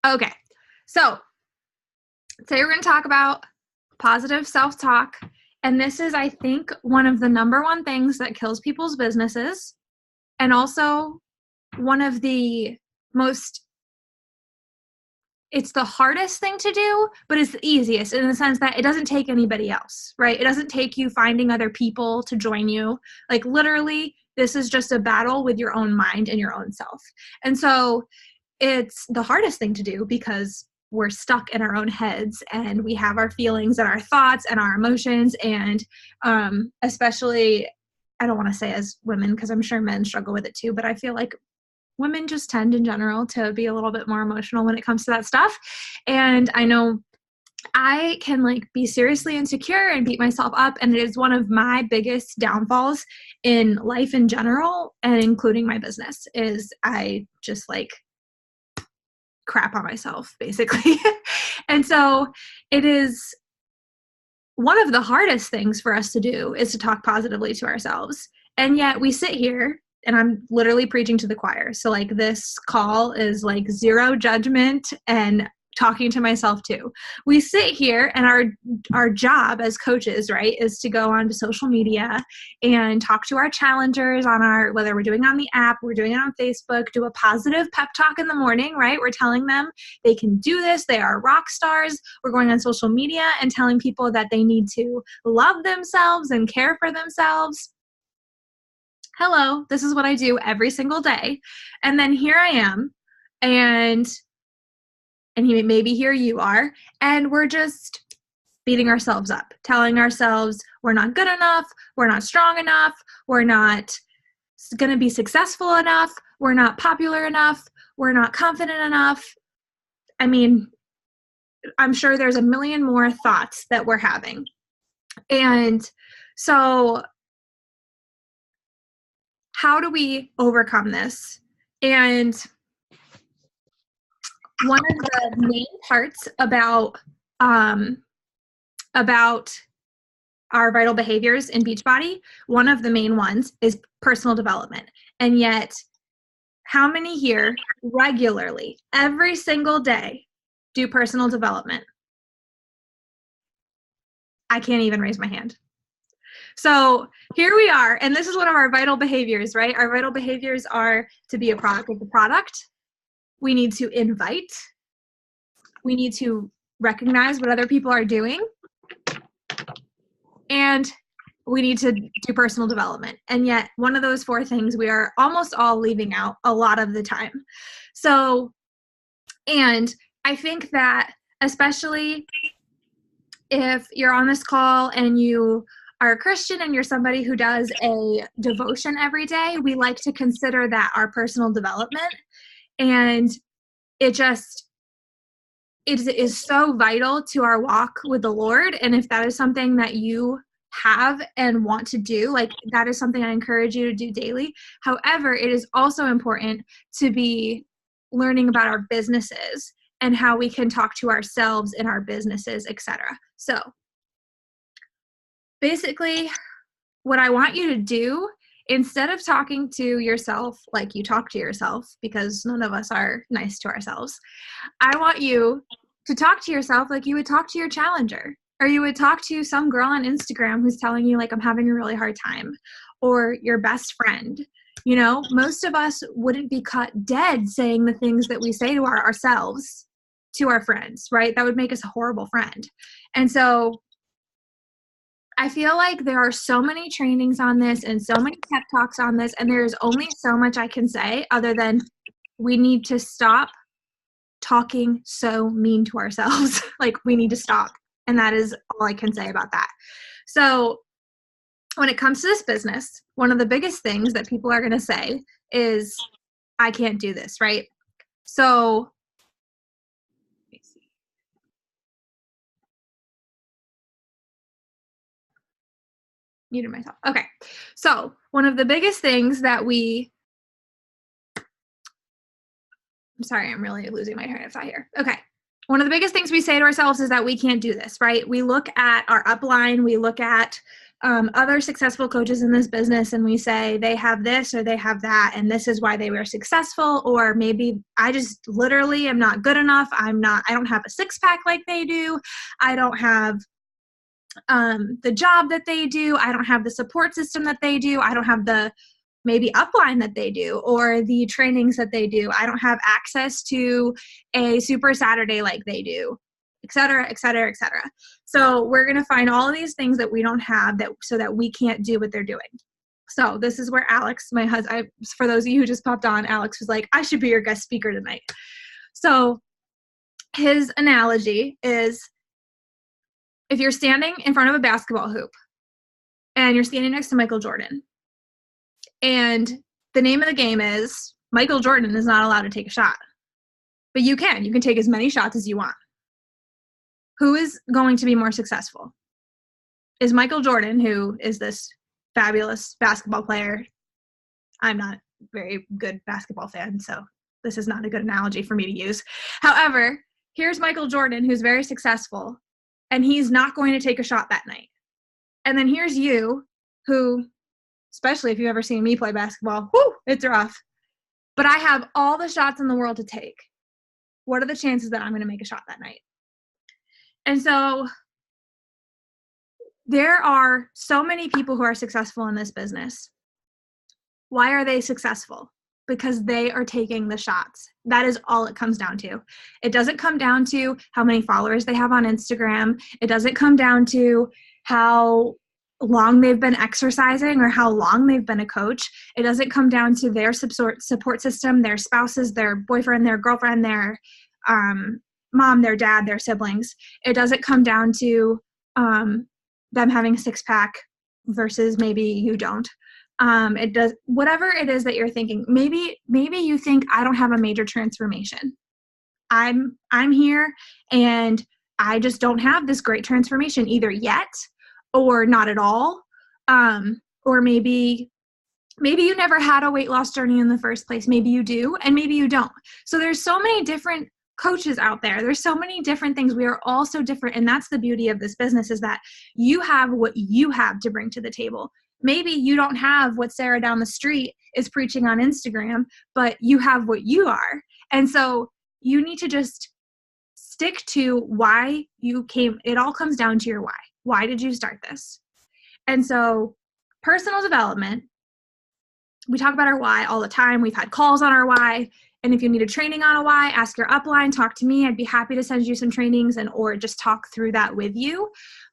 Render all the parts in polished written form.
Okay. So today we're going to talk about positive self-talk. And this is, I think, one of the number one things that kills people's businesses. And also one of the it's the hardest thing to do, but it's the easiest in the sense that it doesn't take anybody else, right? It doesn't take you finding other people to join you. Like literally, this is just a battle with your own mind and your own self. And so it's the hardest thing to do because we're stuck in our own heads and we have our feelings and our thoughts and our emotions. And especially, I don't want to say as women, because I'm sure men struggle with it too, but I feel like women just tend in general to be a little bit more emotional when it comes to that stuff. And I know I can be seriously insecure and beat myself up. And it is one of my biggest downfalls in life in general, and including my business, is I just crap on myself, basically. And so it is one of the hardest things for us to do is to talk positively to ourselves. And yet we sit here, and I'm literally preaching to the choir. So this call is zero judgment and talking to myself too. We sit here, and our job as coaches, right, is to go onto social media and talk to our challengers on whether we're doing it on the app, we're doing it on Facebook, do a positive pep talk in the morning, right? We're telling them they can do this. They are rock stars. We're going on social media and telling people that they need to love themselves and care for themselves. Hello, this is what I do every single day. And then here I am, and maybe here you are, and we're just beating ourselves up, telling ourselves we're not good enough, we're not strong enough, we're not going to be successful enough, we're not popular enough, we're not confident enough. I mean, I'm sure there's a million more thoughts that we're having. And so how do we overcome this? And one of the main parts about our vital behaviors in Beachbody, one of the main ones is personal development. And yet, how many here regularly, every single day, do personal development? I can't even raise my hand. So here we are, and this is one of our vital behaviors, right? Our vital behaviors are to be a product of the product. We need to invite. We need to recognize what other people are doing. And we need to do personal development. And yet one of those four things we are almost all leaving out a lot of the time. So, and I think that especially if you're on this call and you are a Christian and you're somebody who does a devotion every day, we like to consider that our personal development. And it is so vital to our walk with the Lord. And if that is something that you have and want to do, that is something I encourage you to do daily. However, it is also important to be learning about our businesses and how we can talk to ourselves in our businesses, etc. So basically, what I want you to do, instead of talking to yourself like you talk to yourself, because none of us are nice to ourselves, I want you to talk to yourself like you would talk to your challenger, or you would talk to some girl on Instagram who's telling you I'm having a really hard time, or your best friend. Most of us wouldn't be caught dead saying the things that we say to ourselves to our friends, right? That would make us a horrible friend. And so I feel like there are so many trainings on this and so many pep talks on this, and there's only so much I can say other than we need to stop talking so mean to ourselves. We need to stop. And that is all I can say about that. So when it comes to this business, one of the biggest things that people are going to say is, I can't do this, right? So let me see. Muted myself. Okay. So one of the biggest things that I'm sorry, I'm really losing my train of thought here. Okay. One of the biggest things we say to ourselves is that we can't do this, right? We look at our upline, we look at other successful coaches in this business and we say they have this or they have that and this is why they were successful, or maybe I just literally am not good enough. I don't have a six-pack like they do. I don't have the job that they do. I don't have the support system that they do. I don't have the maybe upline that they do or the trainings that they do. I don't have access to a super Saturday like they do, et cetera, et cetera, et cetera. So we're going to find all of these things that we don't have so that we can't do what they're doing. So this is where Alex, my husband, for those of you who just popped on, Alex was like, I should be your guest speaker tonight. So his analogy is, if you're standing in front of a basketball hoop and you're standing next to Michael Jordan, and the name of the game is Michael Jordan is not allowed to take a shot, but you can take as many shots as you want. Who is going to be more successful? Is Michael Jordan, who is this fabulous basketball player? I'm not a very good basketball fan, so this is not a good analogy for me to use. However, here's Michael Jordan, who's very successful, and he's not going to take a shot that night. And then here's you, who, especially if you've ever seen me play basketball, it's rough. But I have all the shots in the world to take. What are the chances that I'm going to make a shot that night? And so there are so many people who are successful in this business. Why are they successful? Because they are taking the shots. That is all it comes down to. It doesn't come down to how many followers they have on Instagram. It doesn't come down to how long they've been exercising or how long they've been a coach. It doesn't come down to their support system, their spouses, their boyfriend, their girlfriend, their mom, their dad, their siblings. It doesn't come down to them having a six-pack versus maybe you don't. It does, whatever it is that you're thinking. Maybe you think, I don't have a major transformation. I'm here and I just don't have this great transformation either yet or not at all. Or maybe you never had a weight loss journey in the first place. Maybe you do, and maybe you don't. So there's so many different coaches out there. There's so many different things. We are all so different. And that's the beauty of this business, is that you have what you have to bring to the table. Maybe you don't have what Sarah down the street is preaching on Instagram, but you have what you are. And so you need to just stick to why you came. It all comes down to your why. Why did you start this? And so personal development, we talk about our why all the time. We've had calls on our why. And if you need a training on a why, ask your upline, talk to me. I'd be happy to send you some trainings or just talk through that with you.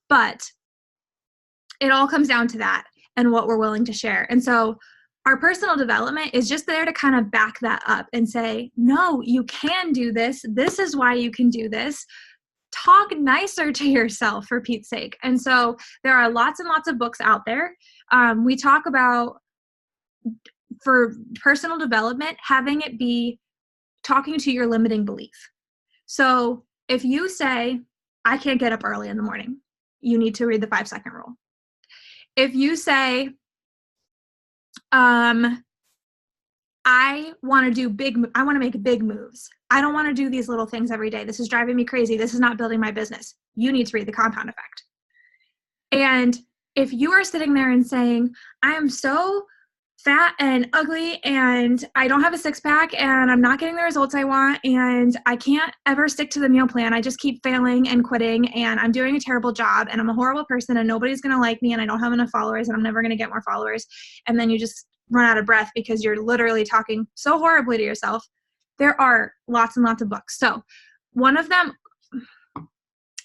But it all comes down to that and what we're willing to share. And so our personal development is just there to kind of back that up and say, no, you can do this. This is why you can do this. Talk nicer to yourself, for Pete's sake. And so there are lots and lots of books out there. We talk about, for personal development, having it be talking to your limiting belief. So if you say, I can't get up early in the morning, you need to read the 5-second rule. If you say, I want to make big moves. I don't want to do these little things every day. This is driving me crazy. This is not building my business. You need to read the compound effect. And if you are sitting there and saying, I am so fat and ugly and I don't have a six-pack and I'm not getting the results I want and I can't ever stick to the meal plan. I just keep failing and quitting and I'm doing a terrible job and I'm a horrible person and nobody's going to like me and I don't have enough followers and I'm never going to get more followers. And then you just run out of breath because you're literally talking so horribly to yourself. There are lots and lots of books. So one of them,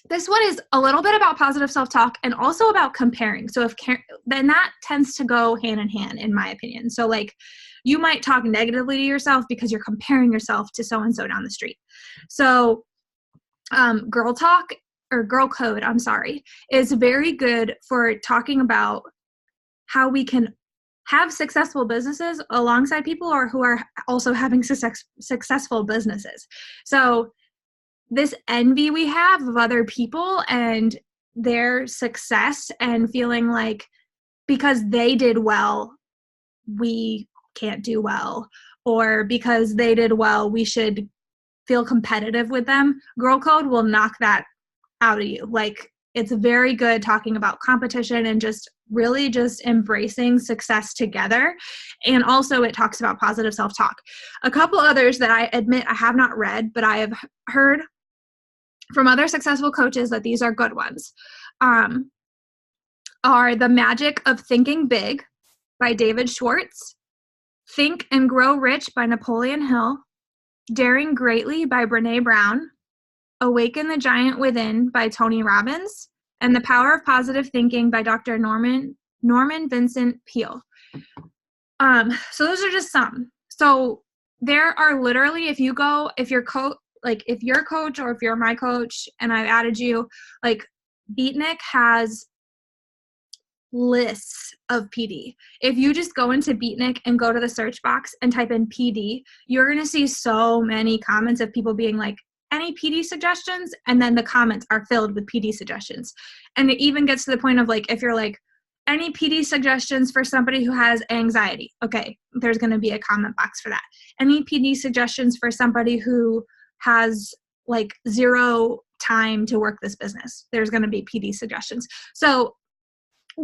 this one is a little bit about positive self-talk and also about comparing. So then that tends to go hand in hand, in my opinion. So like you might talk negatively to yourself because you're comparing yourself to so-and-so down the street. So Girl Talk, or Girl Code, is very good for talking about how we can have successful businesses alongside people who are also having successful businesses. So this envy we have of other people and their success and feeling like because they did well, we can't do well, or because they did well, we should feel competitive with them. Girl Code will knock that out of you. Like It's very good talking about competition and just really just embracing success together. And also it talks about positive self-talk. A couple others that I admit I have not read, but I have heard from other successful coaches that these are good ones, are The Magic of Thinking Big by David Schwartz, Think and Grow Rich by Napoleon Hill, Daring Greatly by Brené Brown, Awaken the Giant Within by Tony Robbins, and The Power of Positive Thinking by Dr. Norman Vincent Peale. So those are just some. So there are literally, if you're coach, or if you're my coach and I've added you, like Beatnik has lists of PD. If you just go into Beatnik and go to the search box and type in PD, you're going to see so many comments of people being like, any PD suggestions? And then the comments are filled with PD suggestions. And it even gets to the point of like, if you're like, any PD suggestions for somebody who has anxiety? Okay, there's going to be a comment box for that. Any PD suggestions for somebody who has like zero time to work this business? There's going to be PD suggestions. So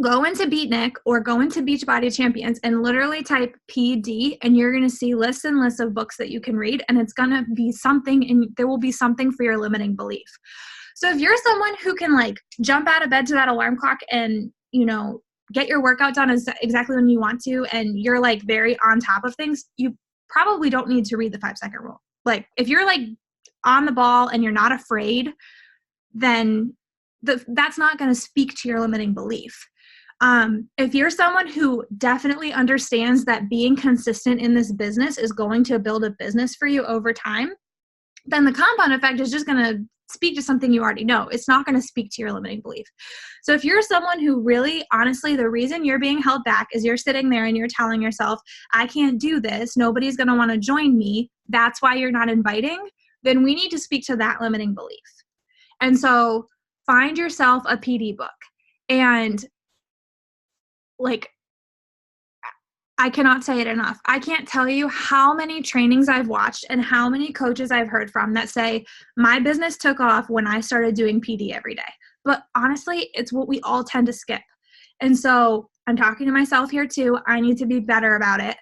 go into Beatnik or go into Beachbody Champions and literally type PD, and you're going to see lists and lists of books that you can read, and it's going to be something, and there will be something for your limiting belief. So if you're someone who can like jump out of bed to that alarm clock and, get your workout done exactly when you want to, and you're like very on top of things, you probably don't need to read the 5-second rule. Like if you're like on the ball and you're not afraid, then that's not going to speak to your limiting belief. If you're someone who definitely understands that being consistent in this business is going to build a business for you over time, then the compound effect is just going to speak to something you already know. It's not going to speak to your limiting belief. So if you're someone who really, honestly, the reason you're being held back is you're sitting there and you're telling yourself, I can't do this, nobody's going to want to join me, that's why you're not inviting, then we need to speak to that limiting belief. And so find yourself a PD book. And like, I cannot say it enough. I can't tell you how many trainings I've watched and how many coaches I've heard from that say, my business took off when I started doing PD every day. But honestly, it's what we all tend to skip. And so I'm talking to myself here too. I need to be better about it.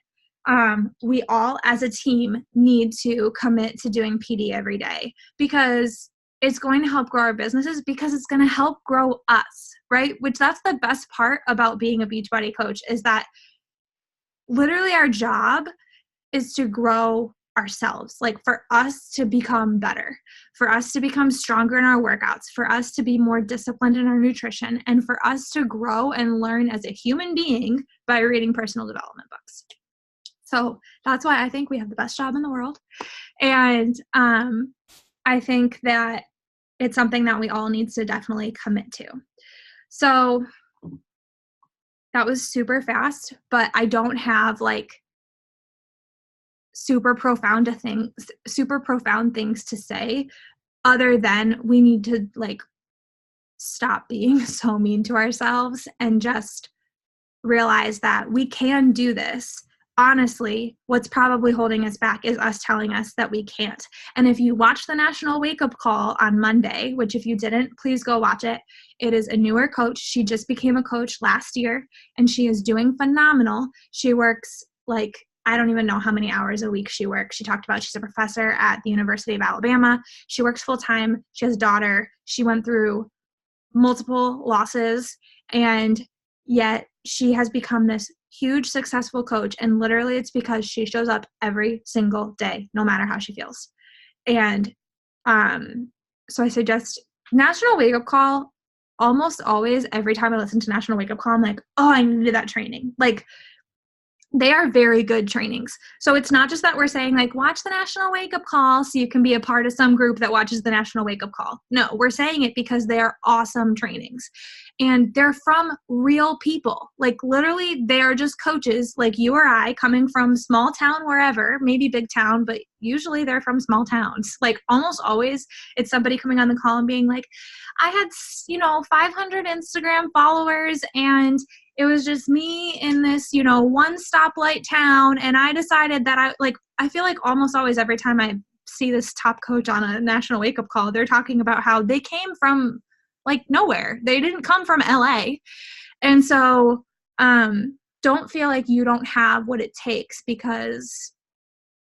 We all as a team need to commit to doing PD every day, because it's going to help grow our businesses, because it's going to help grow us, right? Which that's the best part about being a Beachbody coach, is that literally our job is to grow ourselves, like for us to become better, for us to become stronger in our workouts, for us to be more disciplined in our nutrition, and for us to grow and learn as a human being by reading personal development books. So that's why I think we have the best job in the world. And I think that it's something that we all need to definitely commit to. So that was super fast, but I don't have like super profound things to say, other than we need to like stop being so mean to ourselves and just realize that we can do this. Honestly, what's probably holding us back is us telling us that we can't. And if you watch the National Wake Up Call on Monday, which if you didn't, please go watch it. It is a newer coach. She just became a coach last year, and she is doing phenomenal. She works like, I don't even know how many hours a week she works. She talked about she's a professor at the University of Alabama. She works full time. She has a daughter. She went through multiple losses, and yet she has become this huge successful coach. And literally it's because she shows up every single day, no matter how she feels. And so I suggest National Wake Up Call. Almost always, every time I listen to National Wake Up Call, I'm like, oh, I needed that training. Like, they are very good trainings. So it's not just that we're saying like, watch the National Wake Up Call so you can be a part of some group that watches the National Wake Up Call. No, we're saying it because they are awesome trainings, and they're from real people. Like literally they are just coaches like you or I, coming from small town, wherever, maybe big town, but usually they're from small towns. Like almost always it's somebody coming on the call and being like, I had, 500 Instagram followers, and it was just me in this, one stoplight town. And I decided that I feel like almost always every time I see this top coach on a National Wake Up Call, they're talking about how they came from like nowhere. They didn't come from LA. And so don't feel like you don't have what it takes, because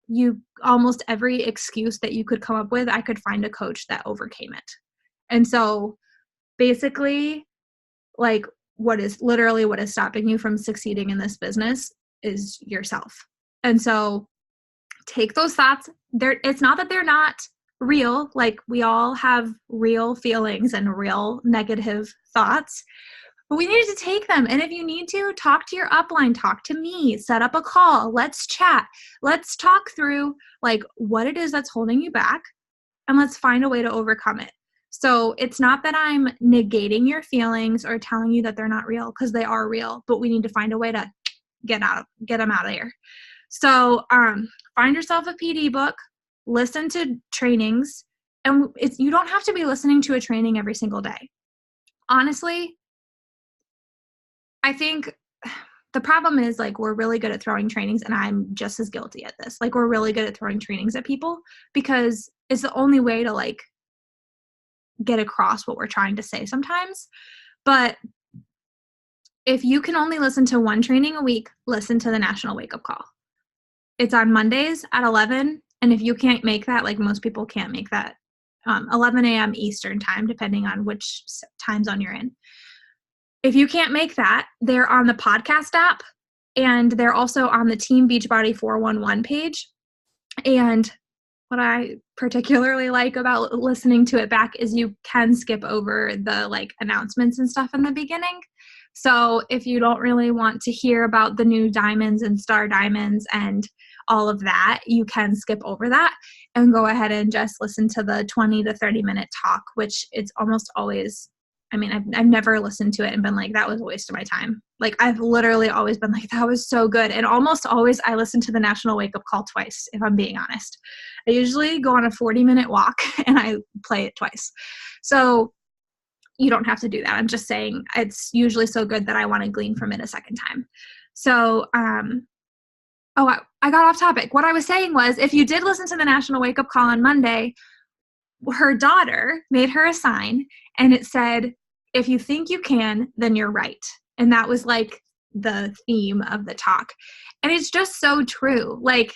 you almost every excuse that you could come up with, I could find a coach that overcame it. And so basically, like, what is stopping you from succeeding in this business is yourself. And so take those thoughts. It's not that they're not real. Like, we all have real feelings and real negative thoughts, but we need to take them. And if you need to, talk to your upline, talk to me, set up a call. Let's chat. Let's talk through like what it is that's holding you back, and let's find a way to overcome it. So it's not that I'm negating your feelings or telling you that they're not real, because they are real, but we need to find a way to get them out of here. So find yourself a PD book, listen to trainings, and you don't have to be listening to a training every single day. Honestly, I think the problem is, like, we're really good at throwing trainings, and I'm just as guilty at this. Like, we're really good at throwing trainings at people because it's the only way to like get across what we're trying to say sometimes. But if you can only listen to one training a week, listen to the National Wake Up Call. It's on Mondays at 11. And if you can't make that, like most people can't make that, 11 a.m. Eastern time, depending on which time zone you're in. If you can't make that, they're on the podcast app, and they're also on the Team Beachbody 411 page. And what I particularly like about listening to it back is you can skip over the like announcements and stuff in the beginning. So if you don't really want to hear about the new diamonds and star diamonds and all of that, you can skip over that and go ahead and just listen to the 20 to 30 minute talk, which it's almost always, I mean, I've never listened to it and been like, that was a waste of my time. Like, I've literally always been like, that was so good. And almost always I listen to the National Wake Up Call twice, if I'm being honest. I usually go on a 40-minute walk and I play it twice. So you don't have to do that. I'm just saying it's usually so good that I want to glean from it a second time. So, I got off topic. What I was saying was, if you did listen to the National Wake Up Call on Monday, her daughter made her a sign and it said, if you think you can, then you're right. And that was like the theme of the talk. And it's just so true. Like,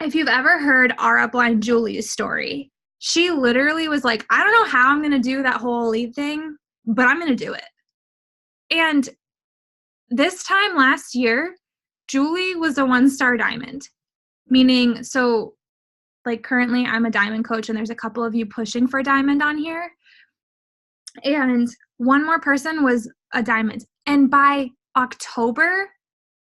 if you've ever heard our upline Julie's story, she literally was like, I don't know how I'm going to do that whole elite thing, but I'm going to do it. And this time last year, Julie was a 1-star diamond, meaning, so like currently I'm a diamond coach and there's a couple of you pushing for diamond on here. And one more person was a diamond. And by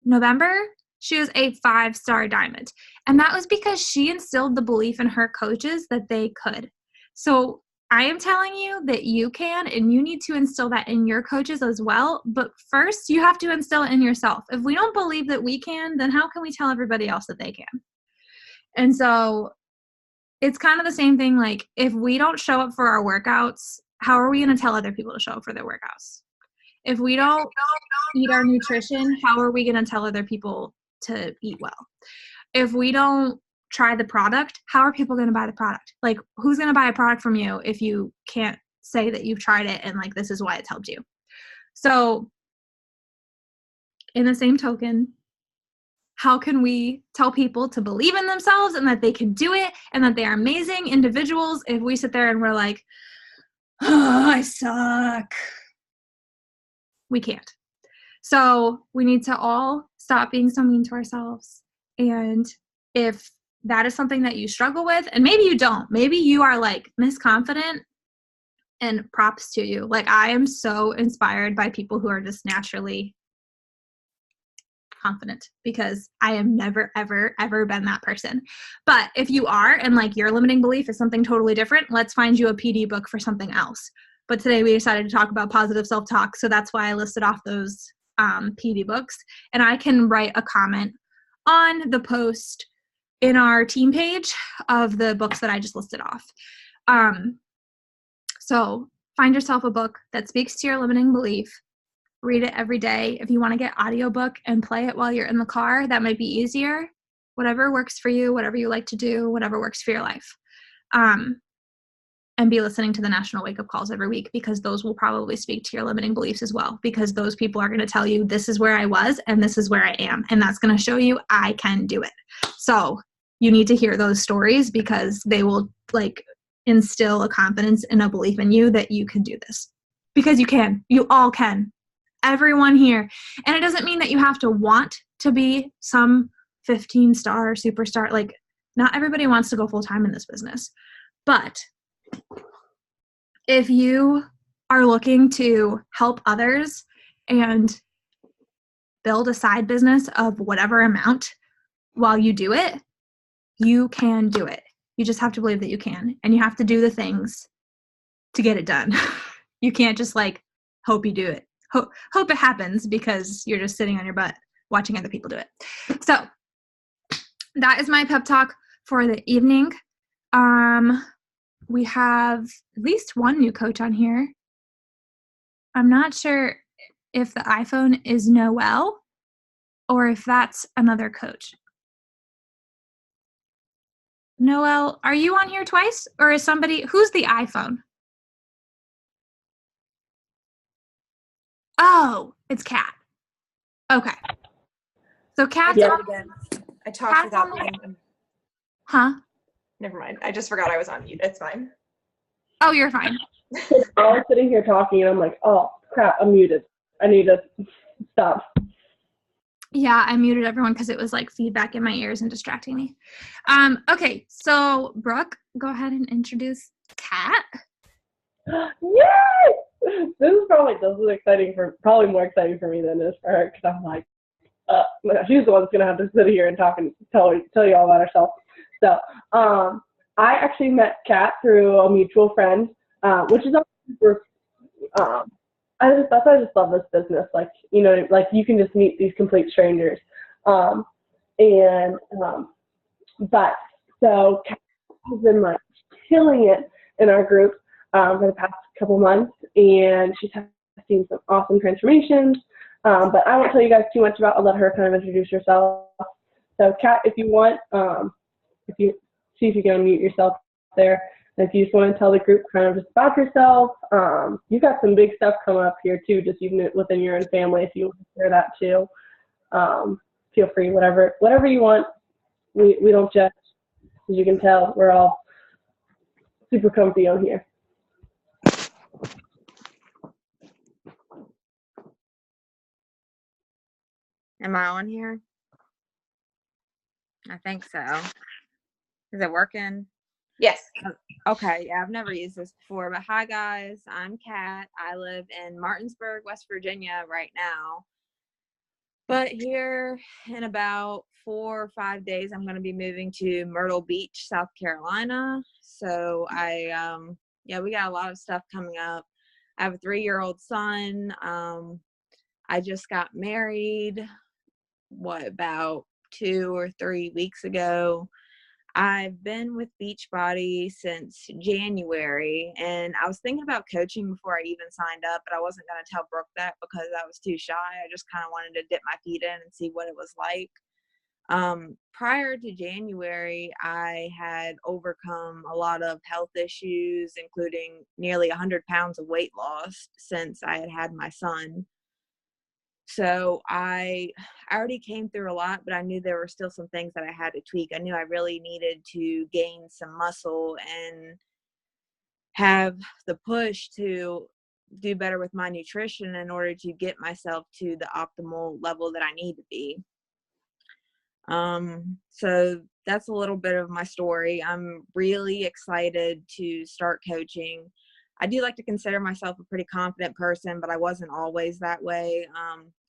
November, she was a 5-star diamond. And that was because she instilled the belief in her coaches that they could. So I am telling you that you can, and you need to instill that in your coaches as well. But first, you have to instill it in yourself. If we don't believe that we can, then how can we tell everybody else that they can? And so it's kind of the same thing. Like, if we don't show up for our workouts, how are we going to tell other people to show up for their workouts? If we don't eat our nutrition, how are we going to tell other people to eat well? If we don't try the product, how are people going to buy the product? Like, who's going to buy a product from you if you can't say that you've tried it and like, this is why it's helped you? So in the same token, how can we tell people to believe in themselves and that they can do it and that they are amazing individuals if we sit there and we're like, oh, I suck? We can't. So we need to all stop being so mean to ourselves. And if that is something that you struggle with, and maybe you don't, maybe you are like Miss Confident, and props to you. Like, I am so inspired by people who are just naturally confident, because I am never, ever, ever been that person. But if you are, and like your limiting belief is something totally different, let's find you a PD book for something else. But today we decided to talk about positive self-talk. So that's why I listed off those PD books. And I can write a comment on the post in our team page of the books that I just listed off. So find yourself a book that speaks to your limiting belief. Read it every day. If you want to get audiobook and play it while you're in the car, that might be easier. Whatever works for you, whatever you like to do, whatever works for your life. and be listening to the national wake-up calls every week, because those will probably speak to your limiting beliefs as well, because those people are going to tell you, this is where I was and this is where I am, and that's going to show you I can do it. So you need to hear those stories, because they will like instill a confidence and a belief in you that you can do this, because you can. You all can. Everyone here. And it doesn't mean that you have to want to be some 15-star superstar. Like, not everybody wants to go full-time in this business. But if you are looking to help others and build a side business of whatever amount while you do it, you can do it. You just have to believe that you can, and you have to do the things to get it done. You can't just like hope you do it. Hope it happens, because you're just sitting on your butt watching other people do it. So that is my pep talk for the evening. We have at least one new coach on here. I'm not sure if the iPhone is Noelle or if that's another coach. Noelle, are you on here twice? Or is somebody, who's the iPhone? Oh, it's Kat. Okay. So Kat's Yeah. on Again. I talked without being. Huh? Never mind. I just forgot I was on mute. It's fine. Oh, you're fine. I was sitting here talking, and I'm like, oh, crap, I'm muted. I need to stop. Yeah, I muted everyone because it was like feedback in my ears and distracting me. Okay, so Brooke, go ahead and introduce Kat. Yay! This is probably more exciting for me than it is for her, because I'm like, she's the one that's gonna have to sit here and talk and tell you all about herself. So, I actually met Kat through a mutual friend, which is super. I just love this business. Like, you know, like you can just meet these complete strangers, but so Kat has been like killing it in our group for the past couple months, and she's seen some awesome transformations. But I won't tell you guys too much about. I'll let her kind of introduce herself. So, Kat, if you want, if you see if you can unmute yourself there, and if you just want to tell the group kind of just about yourself, you've got some big stuff coming up here too, just even within your own family. If you want to share that too, feel free. Whatever you want. We don't judge. As you can tell, we're all super comfy on here. Am I on here? I think so. Is it working? Yes. Okay, yeah, I've never used this before, but hi guys, I'm Kat. I live in Martinsburg, West Virginia right now. But here in about 4 or 5 days, I'm going to be moving to Myrtle Beach, South Carolina. So we got a lot of stuff coming up. I have a 3-year-old son. I just got married, about 2 or 3 weeks ago. I've been with Beachbody since January, and I was thinking about coaching before I even signed up, but I wasn't going to tell Brooke that because I was too shy. I just kind of wanted to dip my feet in and see what it was like. Prior to January, I had overcome a lot of health issues, including nearly 100 pounds of weight loss since I had my son. So I already came through a lot, but I knew there were still some things that I had to tweak. I knew I really needed to gain some muscle and have the push to do better with my nutrition in order to get myself to the optimal level that I need to be. So that's a little bit of my story. I'm really excited to start coaching. I do like to consider myself a pretty confident person, but I wasn't always that way.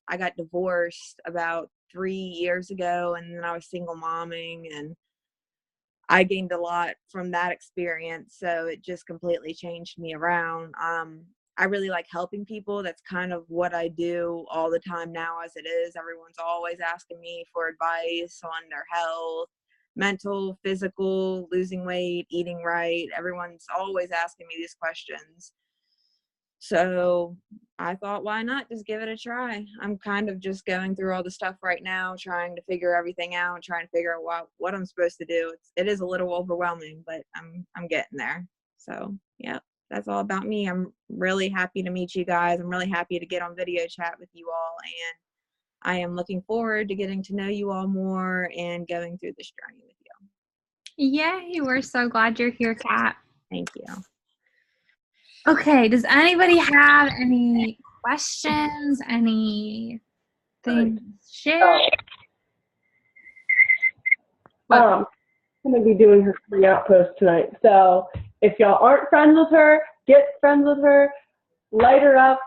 I got divorced about 3 years ago, and then I was single momming, and I gained a lot from that experience. So it just completely changed me around. I really like helping people. That's kind of what I do all the time now as it is. Everyone's always asking me for advice on their health, mental, physical, losing weight, eating right. Everyone's always asking me these questions. So I thought, why not just give it a try? I'm kind of just going through all the stuff right now, trying to figure everything out, trying to figure out what I'm supposed to do. It is a little overwhelming, but I'm getting there. So, yeah, that's all about me. I'm really happy to meet you guys. I'm really happy to get on video chat with you all, and I am looking forward to getting to know you all more and going through this journey with you. Yay, we're so glad you're here, Kat. Thank you. Okay, does anybody have any questions, anything to share? I'm going to be doing her coming out post tonight. So if y'all aren't friends with her, get friends with her, light her up.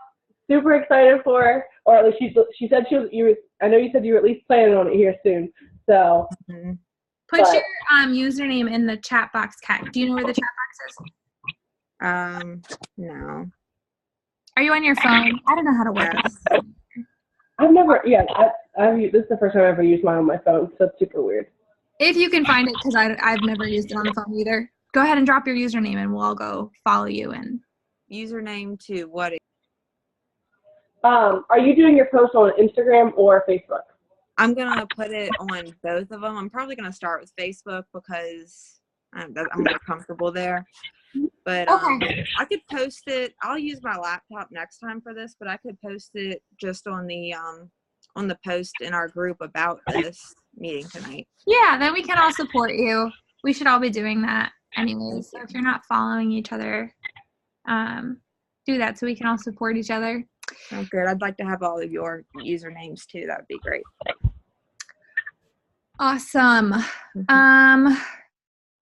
Super excited for her. Or at least she said I know you said you were at least planning on it here soon. So Put your username in the chat box, Kat. Do you know where the chat box is? No. Are you on your phone? I don't know how to work Yes. it. I've never, this is the first time I've ever used mine on my phone, so it's super weird. If you can find it, because I've never used it on the phone either. Go ahead and drop your username and we'll all go follow you. And Username to what? Are you doing your post on Instagram or Facebook? I'm going to put it on both of them. I'm probably going to start with Facebook because I'm more comfortable there. But Okay. I could post it. I'll use my laptop next time for this, but I could post it just on the post in our group about this meeting tonight. Yeah, then we can all support you. We should all be doing that anyways. So if you're not following each other, do that so we can all support each other. Sounds good. I'd like to have all of your usernames too. That would be great. Awesome.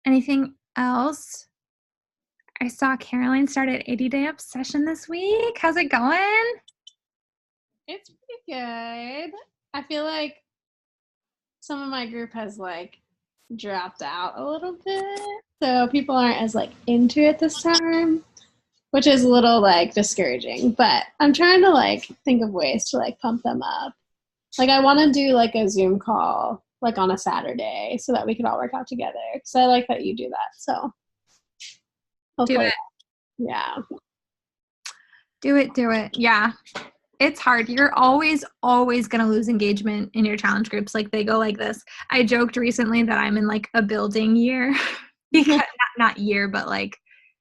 Anything else? I saw Caroline started 80-day obsession this week. How's it going? It's pretty good. I feel like some of my group has like dropped out a little bit, so people aren't as like into it this time, which is a little like discouraging. But I'm trying to like think of ways to like pump them up. Like I want to do like a Zoom call like on a Saturday so that we could all work out together. Because I like that you do that. So hopefully, Do it. yeah. Do it. Yeah. It's hard. You're always going to lose engagement in your challenge groups. Like they go like this. I joked recently that I'm in like a building year because not year, but like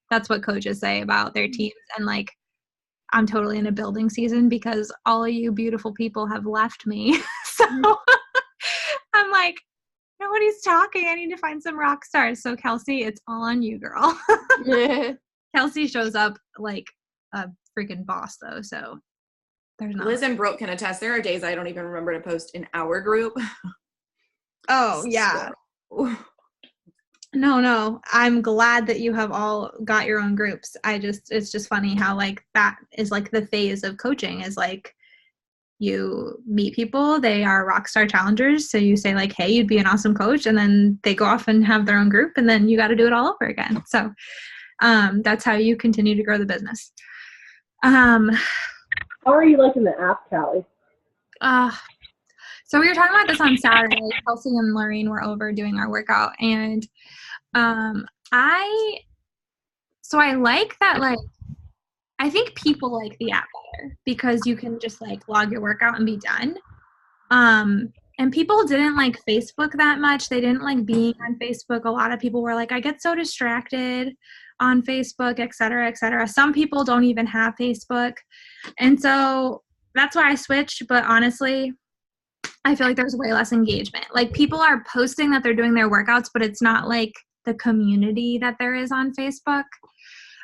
that's what coaches say about their teams. And like, I'm totally in a building season because all of you beautiful people have left me. So I'm like, nobody's talking. I need to find some rock stars. So Kelsey, it's all on you, girl. Kelsey shows up like a freaking boss though. So there's not. Liz and Brooke can attest. There are days I don't even remember to post in our group. Oh yeah. No. I'm glad that you have all got your own groups. It's just funny how like that is like the phase of coaching is like you meet people, they are rock star challengers. So you say like, hey, you'd be an awesome coach. And then they go off and have their own group and then you got to do it all over again. So that's how you continue to grow the business. How are you liking the app, Callie? So we were talking about this on Saturday. Kelsey and Lorraine were over doing our workout, and I like that. Like, I think people like the app better because you can just like log your workout and be done. And people didn't like Facebook that much. They didn't like being on Facebook. A lot of people were like, I get so distracted on Facebook, et cetera, et cetera. Some people don't even have Facebook. And so that's why I switched. But honestly, I feel like there's way less engagement. Like people are posting that they're doing their workouts, but it's not like the community that there is on Facebook.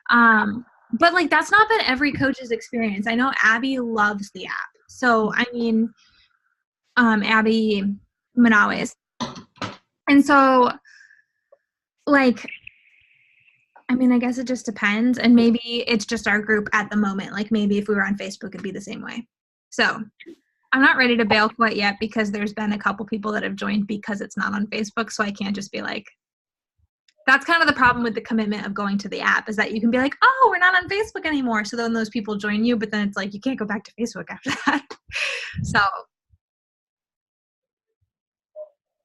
But like that's not been every coach's experience. I know Abby loves the app. So I mean, Abby Manawes. And so like, I mean, I guess it just depends. And maybe it's just our group at the moment. Like maybe if we were on Facebook, it'd be the same way. So I'm not ready to bail quite yet because there's been a couple people that have joined because it's not on Facebook. So I can't just be like, that's kind of the problem with the commitment of going to the app is that you can be like, oh, we're not on Facebook anymore. So then those people join you, but then it's like, you can't go back to Facebook after that. So,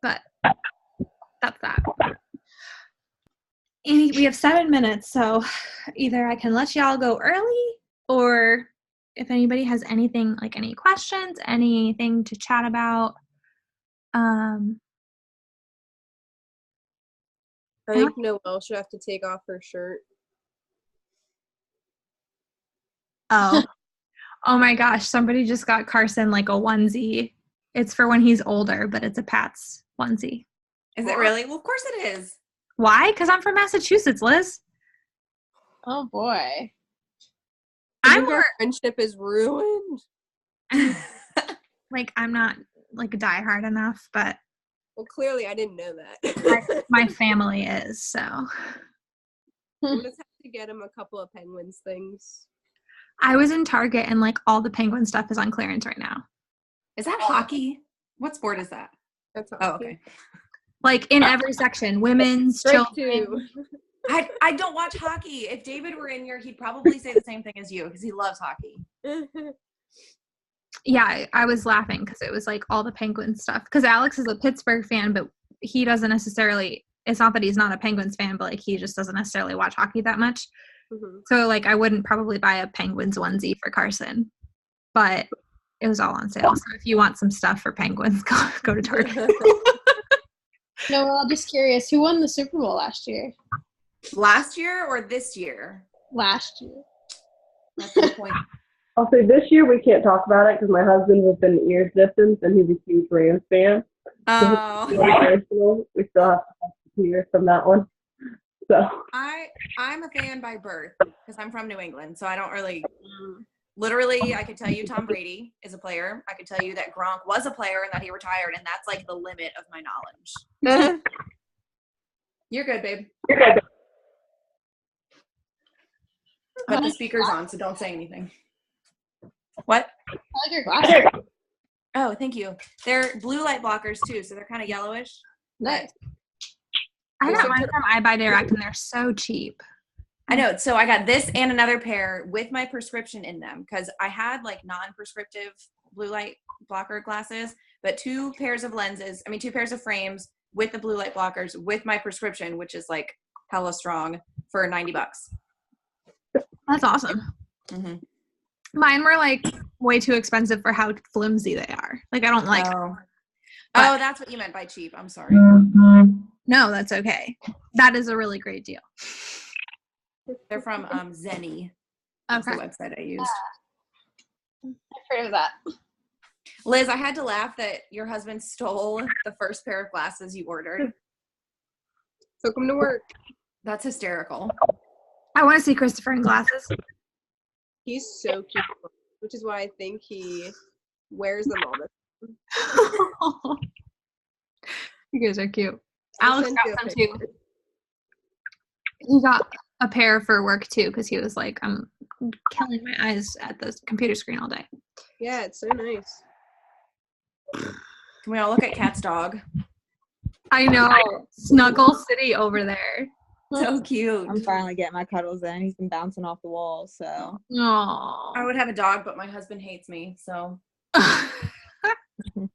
but that's that. We have 7 minutes. So either I can let y'all go early or if anybody has anything, like any questions, anything to chat about. I think Noelle should have to take off her shirt. Oh. Oh my gosh, somebody just got Carson like a onesie. It's for when he's older, but it's a Pats onesie. Is it really? Well, of course it is. Why? Because I'm from Massachusetts, Liz. Oh boy. I'm Our friendship is ruined. like, I'm not like diehard enough, but Well, clearly I didn't know that. my family is, so. We'll just have to get him a couple of Penguins things. I was in Target and like all the Penguin stuff is on clearance right now. Is that hockey? What sport is that? That's Oh, hockey. okay. Like in every section, women's, Strike children. 2. I don't watch hockey. If David were in here, he'd probably say the same thing as you because he loves hockey. Yeah, I was laughing because it was like all the Penguin stuff. Because Alex is a Pittsburgh fan, but he doesn't necessarily, it's not that he's not a Penguins fan, but like he just doesn't necessarily watch hockey that much. Mhm. So like I wouldn't probably buy a Penguins onesie for Carson, but it was all on sale. So if you want some stuff for Penguins, go to Target. No, well, I'm just curious. Who won the Super Bowl last year? Last year or this year? Last year. That's the point. I'll say this year we can't talk about it because my husband was in ears distance and he's a huge Rams fan. Oh, We still have to hear from that one. So I'm a fan by birth because I'm from New England, so I don't really. Literally, I could tell you Tom Brady is a player. I could tell you that Gronk was a player and that he retired, and that's like the limit of my knowledge. You're good, babe. you're good. But the speaker's on, so don't say anything. What? I like your glasses. Oh, thank you. They're blue light blockers too, so they're kind of yellowish. Nice. I got mine from iBuyDirect and they're so cheap. I know. So I got this and another pair with my prescription in them because I had like non-prescriptive blue light blocker glasses, but two pairs of frames with the blue light blockers with my prescription, which is like hella strong for $90. That's awesome. Mm-hmm. Mine were like way too expensive for how flimsy they are. Like I don't like. Oh, But- that's what you meant by cheap. I'm sorry. No, that's okay. That is a really great deal. They're from Zenni. That's Okay. the website I used. I've heard of that. Liz, I had to laugh that your husband stole the first pair of glasses you ordered. Took him to work. That's hysterical. I want to see Christopher in glasses. He's so cute, which is why I think he wears them all the time. You guys are cute. I'll Alex send you got a some too. picture. He got a pair for work too because he was like, I'm killing my eyes at the computer screen all day. Yeah, it's so nice. Can we all look at Kat's dog? I know. Snuggle City over there. So cute. I'm finally getting my cuddles in. He's been bouncing off the wall, so. Aww. I would have a dog, but my husband hates me, so. Do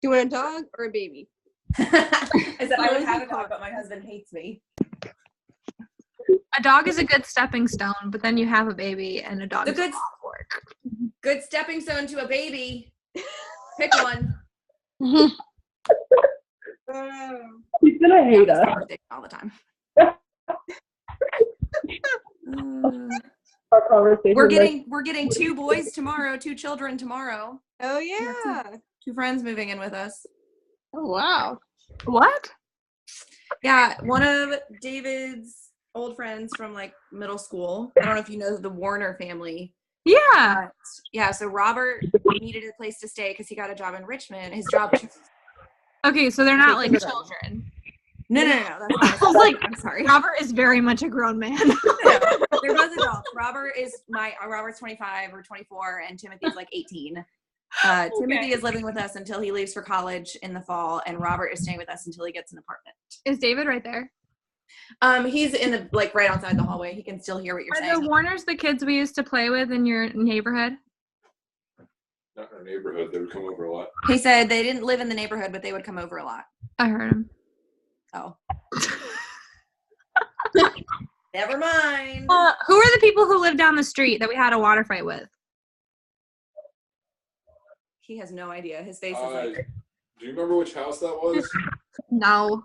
you want a dog or a baby? I said I would have a dog, but my husband hates me. A dog is a good stepping stone, but then you have a baby and a dog The is good- a lot of work. Good stepping stone to a baby. Pick one. He's gonna hate us. All the time. Our conversation. We're getting two boys tomorrow, two children tomorrow. Oh yeah. Two friends moving in with us. Oh, wow. What? Yeah, one of David's old friends from like middle school. I don't know if you know the Warner family. Yeah. Yeah, so Robert needed a place to stay because he got a job in Richmond. His job. Okay, so they're not like children. No. That's I was like, I'm sorry. Robert is very much a grown man. They're both adults. Robert's 25 or 24, and Timothy's like 18. Timothy is living with us until he leaves for college in the fall, and Robert is staying with us until he gets an apartment. Is David right there? He's in the like right outside the hallway. He can still hear what you're Are saying. the Warners the kids we used to play with in your neighborhood? Not in our neighborhood. They would come over a lot. He said they didn't live in the neighborhood, but they would come over a lot. I heard him. Oh. Never mind. Who are the people who live down the street that we had a water fight with? He has no idea. His face is like. Do you remember which house that was? No.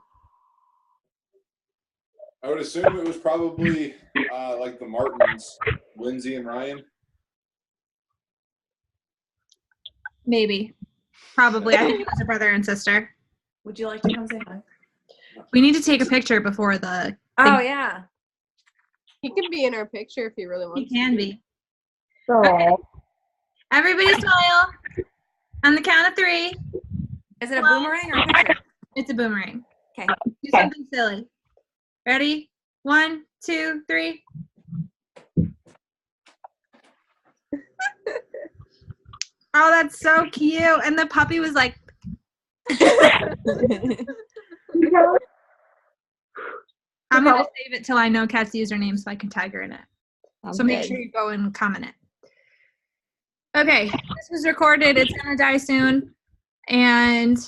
I would assume it was probably like the Martins, Lindsay and Ryan. Maybe. Probably. I think it was a brother and sister. Would you like to come say hi? We need to take a picture before the. Oh yeah. He can be in our picture if he really wants. He can be. Oh, Everybody smile. On the count of 3. Is it a boomerang or a picture? It's a boomerang. Okay. Do something silly. Ready? 1, 2, 3. Oh, that's so cute. And the puppy was like, I'm going to save it till I know Kat's username so I can tag her in it. So make sure you go and comment it. Okay, this was recorded. It's going to die soon. And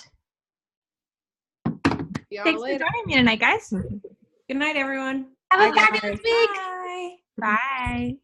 Y'all thanks for later. joining me tonight, guys. Good night, everyone. Have a Bye, fabulous week. Bye. Bye.